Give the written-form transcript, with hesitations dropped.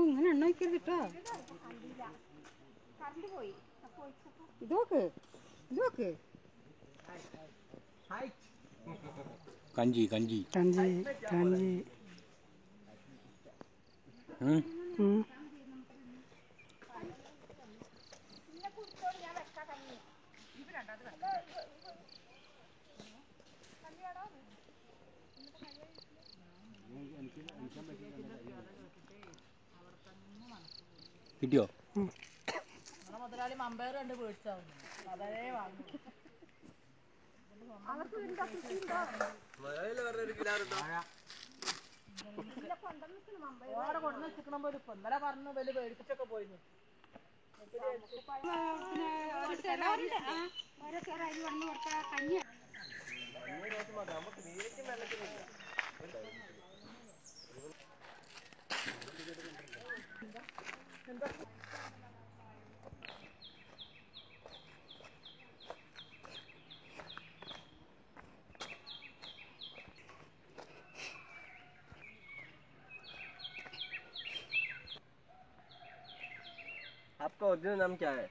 ഇങ്ങനെ എണ്ണ വയ്ക്കരുത് കേട്ടോ. ഇതോക്ക് ഇതോക്ക് കഞ്ചി കഞ്ചി കഞ്ചി കഞ്ചി. കിട്ടിയോ? മുതലാളി മമ്പയർ കണ്ട് പേടിച്ചാവുന്നു. അതേ വാങ്ങൂ. ഓടെ കൊണ്ടു വെച്ചിക്കണം പോലും. ഇപ്പൊ ഇന്നലെ പറഞ്ഞു വലിയ പേടിപ്പിച്ചൊക്കെ പോയിരുന്നു. आपका ओरिजिनल नाम क्या है?